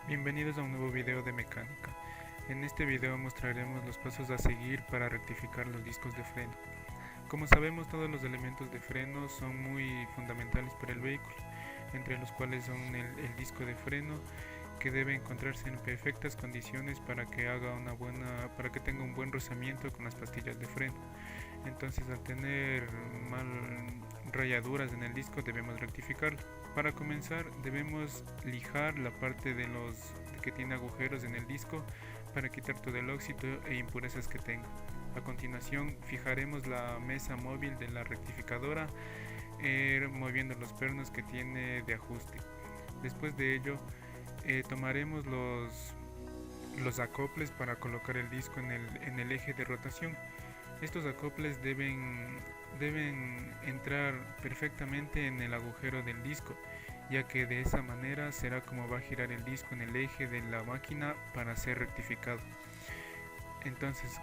Bienvenidos a un nuevo video de mecánica. En este video mostraremos los pasos a seguir para rectificar los discos de freno. Como sabemos, todos los elementos de freno son muy fundamentales para el vehículo, entre los cuales son el disco de freno, que debe encontrarse en perfectas condiciones para que tenga un buen rozamiento con las pastillas de freno. Entonces, al tener mal rayaduras en el disco, debemos rectificarlo. Para comenzar, debemos lijar la parte que tiene agujeros en el disco para quitar todo el óxido e impurezas que tenga. A continuación, fijaremos la mesa móvil de la rectificadora moviendo los pernos que tiene de ajuste. Después de ello, tomaremos los acoples para colocar el disco en el eje de rotación. Estos acoples deben entrar perfectamente en el agujero del disco, ya que de esa manera será como va a girar el disco en el eje de la máquina para ser rectificado. Entonces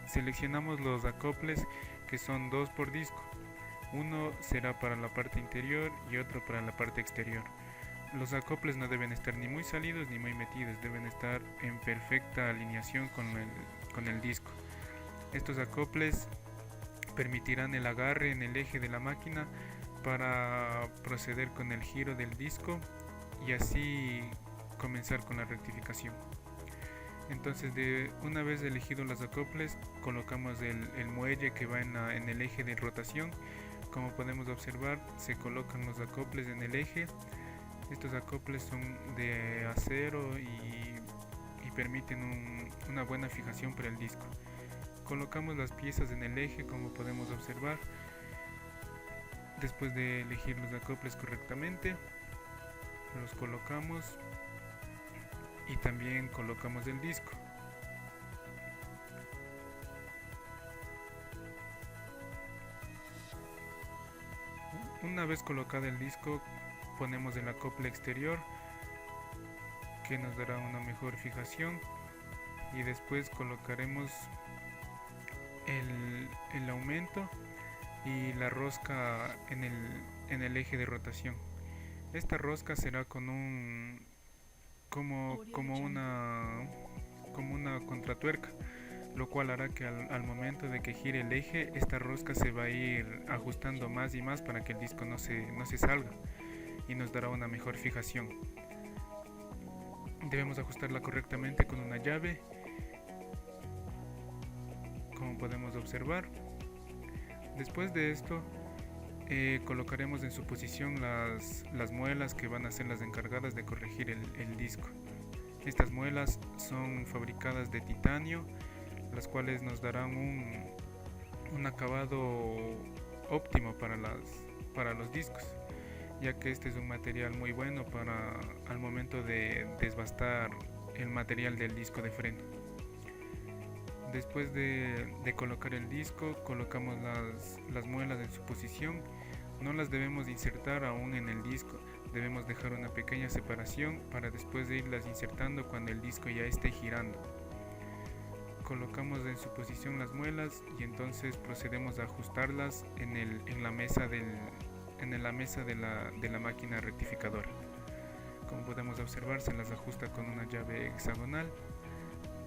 seleccionamos los acoples, que son dos por disco. Uno será para la parte interior y otro para la parte exterior. Los acoples no deben estar ni muy salidos ni muy metidos, deben estar en perfecta alineación con el disco. Estos acoples permitirán el agarre en el eje de la máquina para proceder con el giro del disco y así comenzar con la rectificación. Entonces, una vez elegidos los acoples, colocamos el muelle que va en el eje de rotación. Como podemos observar, se colocan los acoples en el eje. Estos acoples son de acero y permiten una buena fijación para el disco. Colocamos las piezas en el eje, como podemos observar. Después de elegir los acoples correctamente, los colocamos y también colocamos el disco. Una vez colocado el disco, ponemos el acople exterior, que nos dará una mejor fijación, y después colocaremos el aumento y la rosca en el eje de rotación. Esta rosca será con como una contratuerca, lo cual hará que al momento de que gire el eje, esta rosca se va a ir ajustando más y más para que el disco no se salga, y nos dará una mejor fijación. Debemos ajustarla correctamente con una llave, como podemos observar. Después de esto, colocaremos en su posición las muelas que van a ser las encargadas de corregir el disco. Estas muelas son fabricadas de titanio, las cuales nos darán un acabado óptimo para los discos, ya que este es un material muy bueno para al momento de desbastar el material del disco de freno. Después de colocar el disco, colocamos las muelas en su posición. No las debemos insertar aún en el disco, debemos dejar una pequeña separación para después de irlas insertando cuando el disco ya esté girando. Colocamos en su posición las muelas y entonces procedemos a ajustarlas en la mesa de la máquina rectificadora. Como podemos observar, se las ajusta con una llave hexagonal,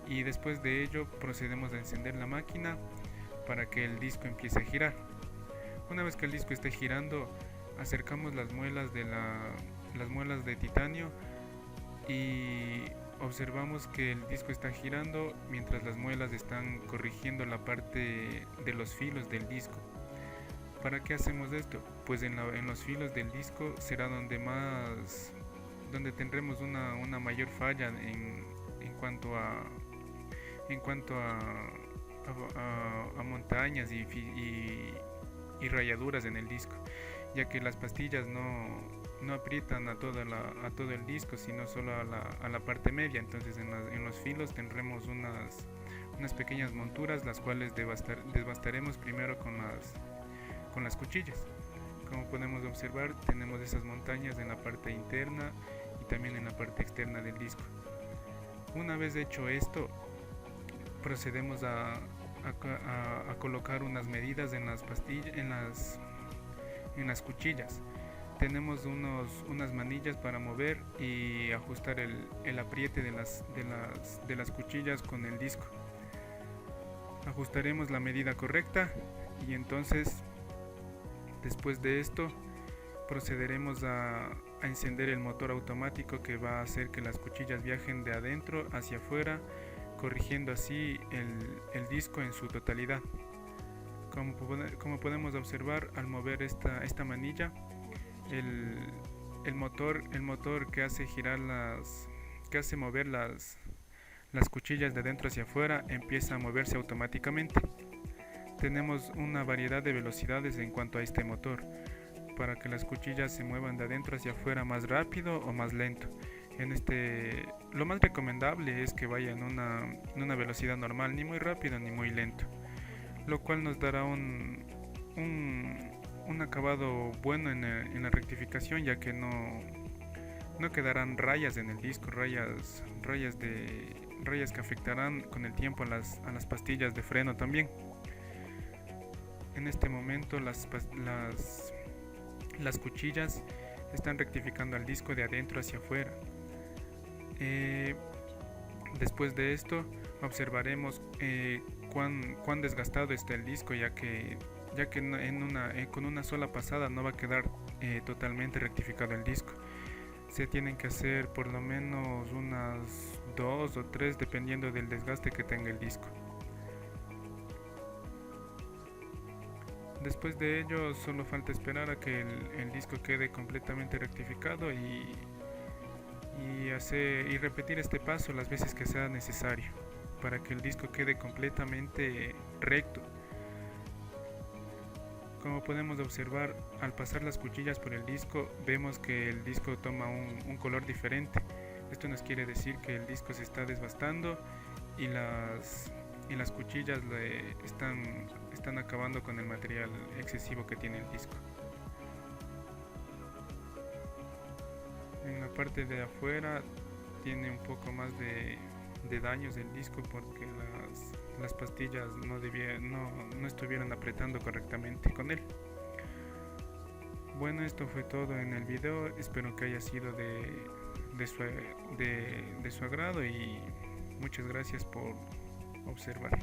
y después de ello procedemos a encender la máquina para que el disco empiece a girar. Una vez que el disco esté girando, acercamos las muelas de titanio y observamos que el disco está girando mientras las muelas están corrigiendo la parte de los filos del disco. ¿Para qué hacemos esto? Pues en los filos del disco será donde tendremos una mayor falla en cuanto a montañas y rayaduras en el disco, ya que las pastillas no aprietan a todo el disco, sino solo a la parte media. Entonces en los filos tendremos unas pequeñas monturas, las cuales desbastaremos primero con las cuchillas. Como podemos observar, tenemos esas montañas en la parte interna y también en la parte externa del disco. Una vez hecho esto, procedemos a colocar unas medidas en las cuchillas. tenemos unas manillas para mover y ajustar el apriete de las cuchillas con el disco. Ajustaremos la medida correcta y entonces después de esto procederemos a encender el motor automático que va a hacer que las cuchillas viajen de adentro hacia afuera, corrigiendo así el disco en su totalidad. Como podemos observar, al mover esta manilla, el motor que hace girar que hace mover las cuchillas de dentro hacia afuera empieza a moverse automáticamente. Tenemos una variedad de velocidades en cuanto a este motor, para que las cuchillas se muevan de adentro hacia afuera más rápido o más lento. Lo más recomendable es que vaya en una velocidad normal, ni muy rápido ni muy lento, lo cual nos dará un acabado bueno en la rectificación, ya que no quedarán rayas en el disco, rayas que afectarán con el tiempo a las pastillas de freno también. En este momento las cuchillas están rectificando al disco de adentro hacia afuera. Después de esto observaremos cuán desgastado está el disco, ya que con una sola pasada no va a quedar totalmente rectificado el disco. Se tienen que hacer por lo menos unas 2 o 3 dependiendo del desgaste que tenga el disco. Después de ello solo falta esperar a que el disco quede completamente rectificado y repetir este paso las veces que sea necesario para que el disco quede completamente recto. Como podemos observar, al pasar las cuchillas por el disco, vemos que el disco toma un color diferente. Esto nos quiere decir que el disco se está desgastando y las cuchillas están acabando con el material excesivo que tiene el disco. En la parte de afuera tiene un poco más de daños del disco porque las pastillas no estuvieron apretando correctamente con él. Bueno, esto fue todo en el video, espero que haya sido de su agrado y muchas gracias por observar.